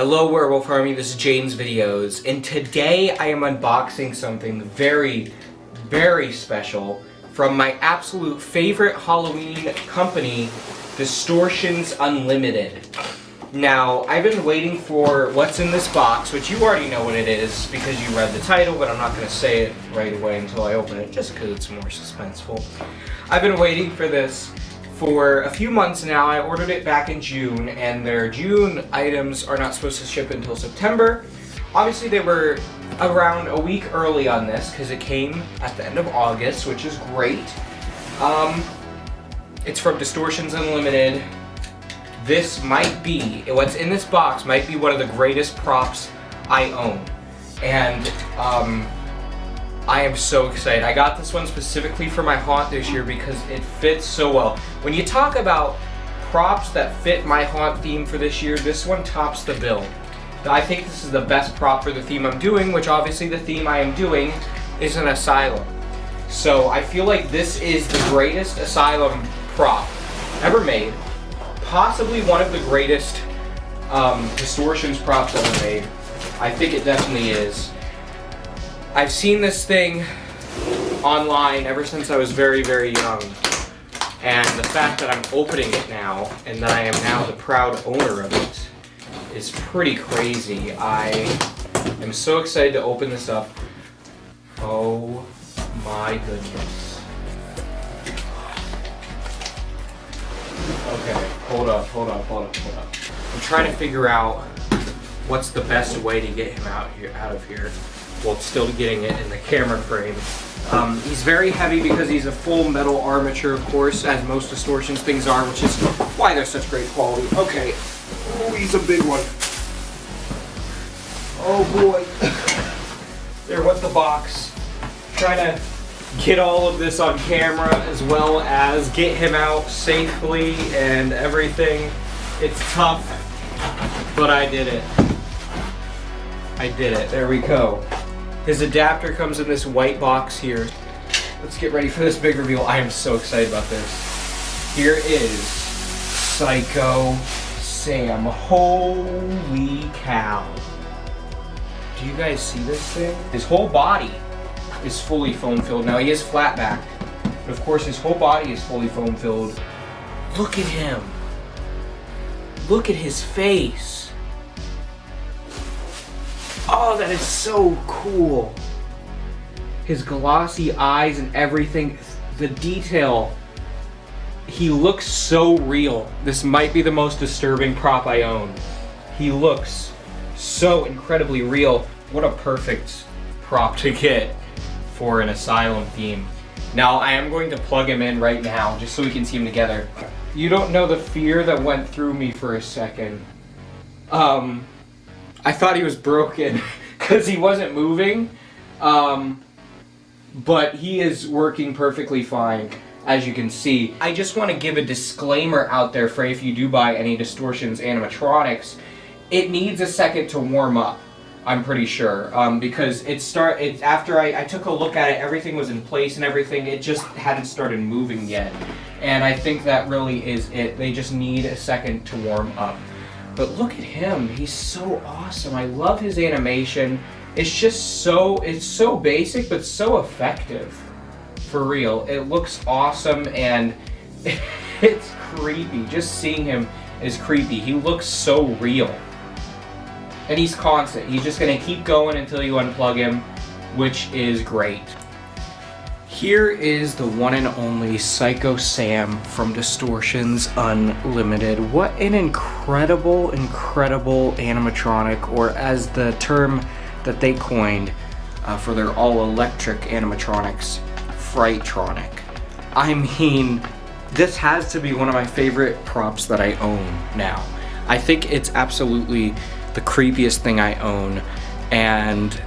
Hello Werewolf Army, this is James Videos, and today I am unboxing something very, very special from my absolute favorite Halloween company, Distortions Unlimited. Now, I've been waiting for what's in this box, which you already know what it is because you read the title, but I'm not going to say it right away until I open it, just because it's more suspenseful. I've been waiting for this for a few months now. I ordered it back in June, and their June items are not supposed to ship until September. Obviously, they were around a week early on this because it came at the end of August, which is great. It's from Distortions Unlimited. This might be, what's in this box might be one of the greatest props I own. And I am so excited. I got this one specifically for my haunt this year because it fits so well. When you talk about props that fit my haunt theme for this year, this one tops the bill. I think this is the best prop for the theme I'm doing, which obviously the theme I am doing is an asylum. So I feel like this is the greatest asylum prop ever made. Possibly one of the greatest Distortions props ever made. I think it definitely is. I've seen this thing online ever since I was very, very young. And the fact that I'm opening it now, and that I am now the proud owner of it, is pretty crazy. I am so excited to open this up. Oh my goodness. Okay, hold up. I'm trying to figure out what's the best way to get him out of here. While still getting it in the camera frame. He's very heavy because he's a full metal armature, of course, as most Distortions things are, which is why they're such great quality. Okay. Oh, he's a big one. Oh boy. There went the box. Trying to get all of this on camera as well as get him out safely and everything. It's tough, but I did it. There we go. His adapter comes in this white box here. Let's get ready for this big reveal. I am so excited about this. Here is Psycho Sam. Holy cow. Do you guys see this thing? His whole body is fully foam filled. Now he is flat backed, but of course his whole body is fully foam filled. Look at him. Look at his face. Oh, that is so cool. His glossy eyes and everything, the detail. He looks so real. This might be the most disturbing prop I own. He looks so incredibly real. What a perfect prop to get for an asylum theme. Now, I am going to plug him in right now, just so we can see him together. You don't know the fear that went through me for a second. I thought he was broken because he wasn't moving, but he is working perfectly fine, as you can see. I just want to give a disclaimer out there for if you do buy any Distortions animatronics, it needs a second to warm up, I'm pretty sure, because after I took a look at it, everything was in place and everything, it just hadn't started moving yet, and I think that really is it. They just need a second to warm up. But look at him, he's so awesome. I love his animation. It's so basic, but so effective. For real, it looks awesome and it's creepy. Just seeing him is creepy. He looks so real. And he's constant. He's just gonna keep going until you unplug him, which is great. Here is the one and only Psycho Sam from Distortions Unlimited. What an incredible animatronic, or as the term that they coined for their all-electric animatronics, Frightronic. I mean, this has to be one of my favorite props that I own now. I think it's absolutely the creepiest thing I own, and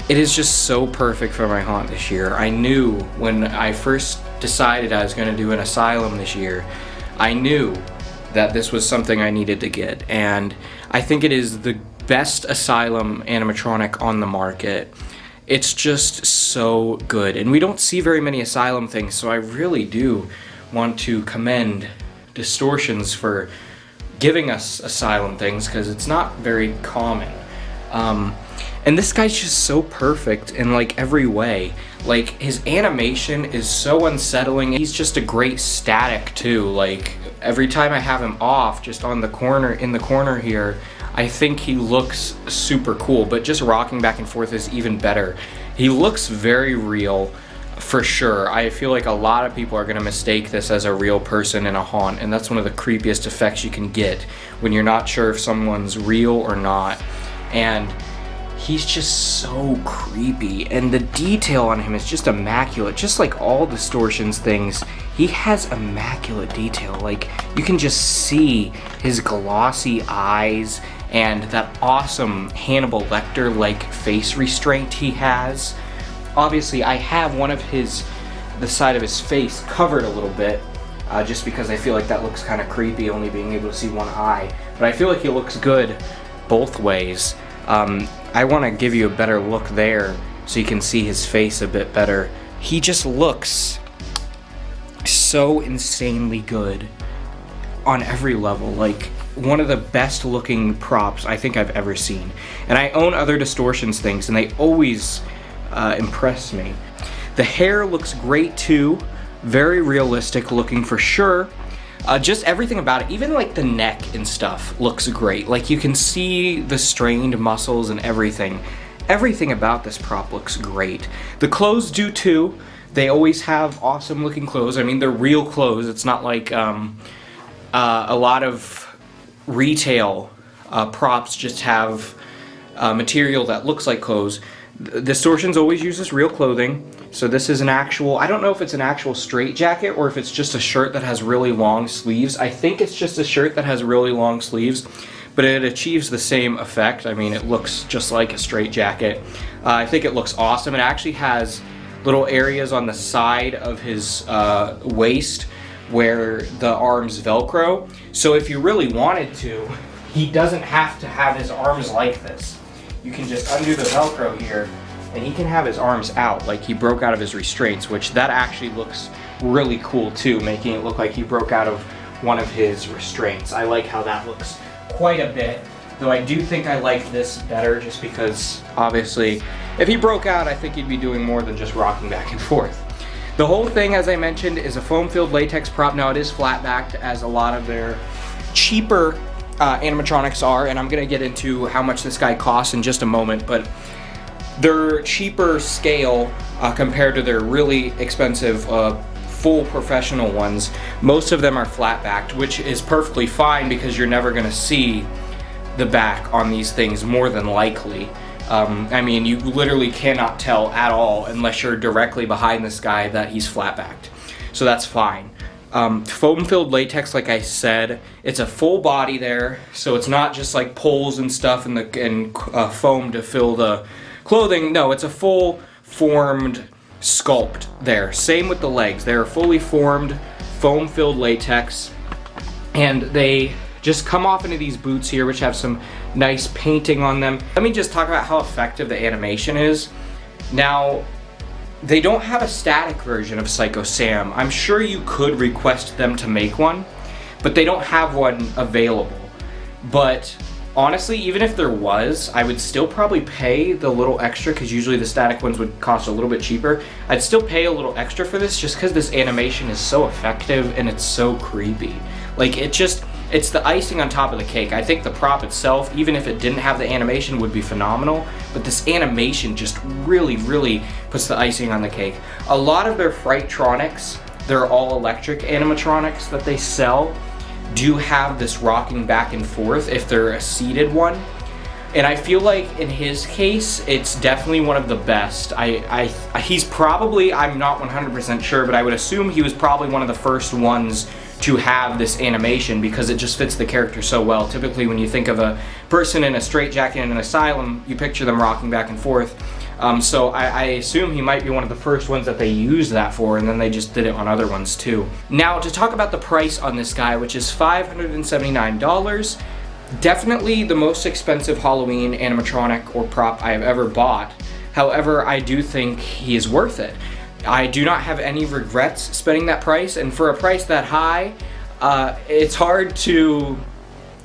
it is just so perfect for my haunt this year. I knew when I first decided I was going to do an asylum this year, I knew that this was something I needed to get. And I think it is the best asylum animatronic on the market. It's just so good. And we don't see very many asylum things, so I really do want to commend Distortions for giving us asylum things, because it's not very common. And this guy's just so perfect in like every way. Like, his animation is so unsettling. He's just a great static too. Like, every time I have him off, just on the corner, in the corner here, I think he looks super cool, but just rocking back and forth is even better. He looks very real, for sure. I feel like a lot of people are gonna mistake this as a real person in a haunt, and that's one of the creepiest effects you can get when you're not sure if someone's real or not. And he's just so creepy, and the detail on him is just immaculate. Just like all Distortions things, he has immaculate detail. Like, you can just see his glossy eyes and that awesome Hannibal Lecter-like face restraint he has. Obviously, I have one of the side of his face covered a little bit, just because I feel like that looks kind of creepy, only being able to see one eye. But I feel like he looks good both ways. I want to give you a better look there so you can see his face a bit better. He just looks so insanely good on every level. Like, one of the best looking props I think I've ever seen. And I own other Distortions things, and they always impress me. The hair looks great too, very realistic looking for sure. Just everything about it, even like the neck and stuff looks great. Like, you can see the strained muscles and everything. Everything about this prop looks great. The clothes do too. They always have awesome looking clothes. I mean, they're real clothes. It's not like a lot of retail props just have material that looks like clothes. Distortions always uses real clothing. So this is an actual, I don't know if it's an actual straight jacket or if it's just a shirt that has really long sleeves. I think it's just a shirt that has really long sleeves, but it achieves the same effect. I mean, it looks just like a straight jacket. I think it looks awesome. It actually has little areas on the side of his waist where the arms Velcro. So if you really wanted to, he doesn't have to have his arms like this. You can just undo the Velcro here, and he can have his arms out, like he broke out of his restraints, which that actually looks really cool too, making it look like he broke out of one of his restraints. I like how that looks quite a bit, though I do think I like this better, just because obviously if he broke out, I think he'd be doing more than just rocking back and forth. The whole thing, as I mentioned, is a foam-filled latex prop. Now, it is flat-backed, as a lot of their cheaper animatronics are, and I'm gonna get into how much this guy costs in just a moment, but they're cheaper scale compared to their really expensive full professional ones. Most of them are flat-backed, which is perfectly fine because you're never gonna see the back on these things, more than likely. I mean, you literally cannot tell at all unless you're directly behind this guy that he's flat-backed. So that's fine. Foam-filled latex, like I said, it's a full body there, so it's not just like poles and stuff and foam to fill the clothing. No, it's a full formed sculpt there. Same with the legs. They're fully formed, foam-filled latex, and they just come off into these boots here, which have some nice painting on them. Let me just talk about how effective the animation is. Now, they don't have a static version of Psycho Sam. I'm sure you could request them to make one, but they don't have one available. But honestly, even if there was, I would still probably pay the little extra, because usually the static ones would cost a little bit cheaper. I'd still pay a little extra for this just because this animation is so effective and it's so creepy. Like, it's the icing on top of the cake. I think the prop itself, even if it didn't have the animation, would be phenomenal, but this animation just really, really puts the icing on the cake. A lot of their Frightronics, they're all electric animatronics that they sell, do have this rocking back and forth if they're a seated one. And I feel like in his case, it's definitely one of the best. He's probably, I'm not 100% sure, but I would assume he was probably one of the first ones to have this animation because it just fits the character so well. Typically when you think of a person in a straitjacket in an asylum, you picture them rocking back and forth. So I assume he might be one of the first ones that they used that for, and then they just did it on other ones too. Now, to talk about the price on this guy, which is $579, definitely the most expensive Halloween animatronic or prop I have ever bought. However, I do think he is worth it. I do not have any regrets spending that price, and for a price that high, it's hard to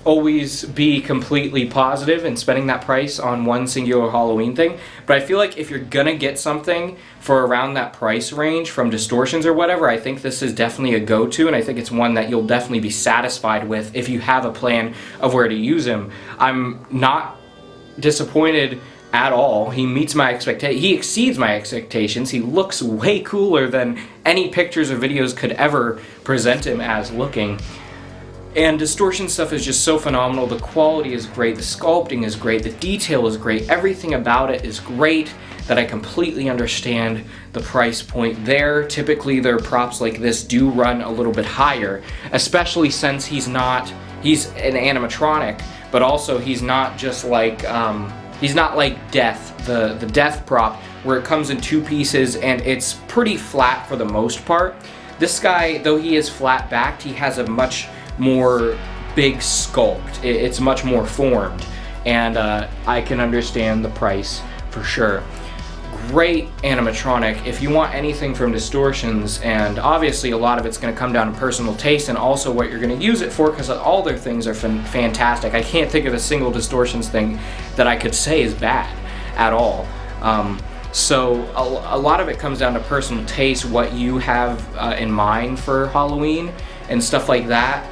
always be completely positive in spending that price on one singular Halloween thing, but I feel like if you're gonna get something for around that price range from Distortions or whatever, I think this is definitely a go-to, and I think it's one that you'll definitely be satisfied with if you have a plan of where to use him. I'm not disappointed at all. He meets my expectations. He exceeds my expectations. He looks way cooler than any pictures or videos could ever present him as looking. And Distortion stuff is just so phenomenal. The quality is great, the sculpting is great, the detail is great, everything about it is great, that I completely understand the price point there. Typically their props like this do run a little bit higher, especially since he's an animatronic, but also he's not just like, he's not like Death, the Death prop, where it comes in two pieces and it's pretty flat for the most part. This guy, though he is flat backed, he has a much more big sculpt. It's much more formed, and I can understand the price for sure. Great animatronic. If you want anything from Distortions, and obviously a lot of it's going to come down to personal taste and also what you're going to use it for, because all their things are fantastic. I can't think of a single Distortions thing that I could say is bad at all. So a lot of it comes down to personal taste, what you have in mind for Halloween and stuff like that.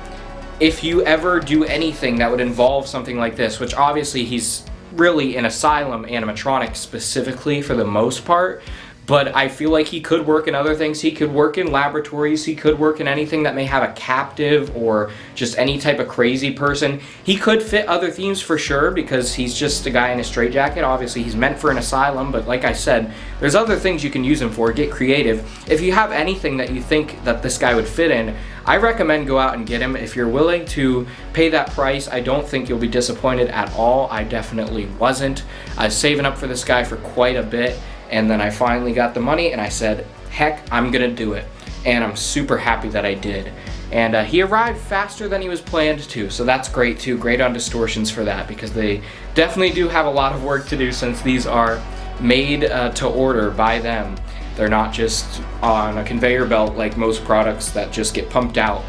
If you ever do anything that would involve something like this, which obviously he's really an asylum animatronic specifically for the most part, but I feel like he could work in other things. He could work in laboratories, he could work in anything that may have a captive or just any type of crazy person. He could fit other themes for sure, because he's just a guy in a straitjacket. Obviously he's meant for an asylum, but like I said, there's other things you can use him for. Get creative. If you have anything that you think that this guy would fit in, I recommend go out and get him. If you're willing to pay that price, I don't think you'll be disappointed at all. I definitely wasn't. I was saving up for this guy for quite a bit, and then I finally got the money and I said, heck, I'm gonna do it. And I'm super happy that I did. And he arrived faster than he was planned to, so that's great too. Great on Distortions for that, because they definitely do have a lot of work to do, since these are made to order by them. They're not just on a conveyor belt like most products that just get pumped out.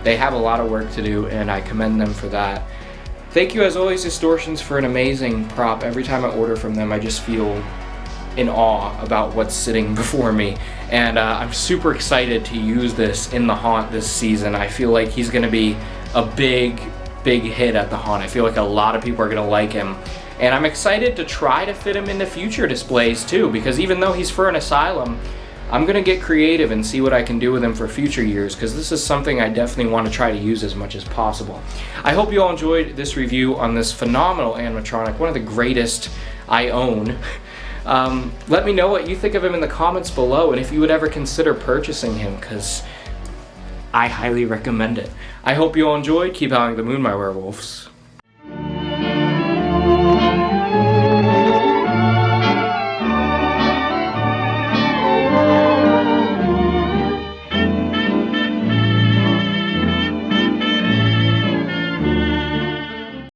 They have a lot of work to do, and I commend them for that. Thank you as always, Distortions, for an amazing prop. Every time I order from them, I just feel in awe about what's sitting before me, and I'm super excited to use this in the haunt this season. I feel like he's gonna be a big hit at the haunt. I feel like a lot of people are gonna like him, and I'm excited to try to fit him into future displays too, because even though he's for an asylum, I'm gonna get creative and see what I can do with him for future years, because this is something I definitely want to try to use as much as possible. I hope you all enjoyed this review on this phenomenal animatronic, one of the greatest I own. Let me know what you think of him in the comments below, and if you would ever consider purchasing him, because I highly recommend it. I hope you all enjoyed. Keep howling the moon, my werewolves.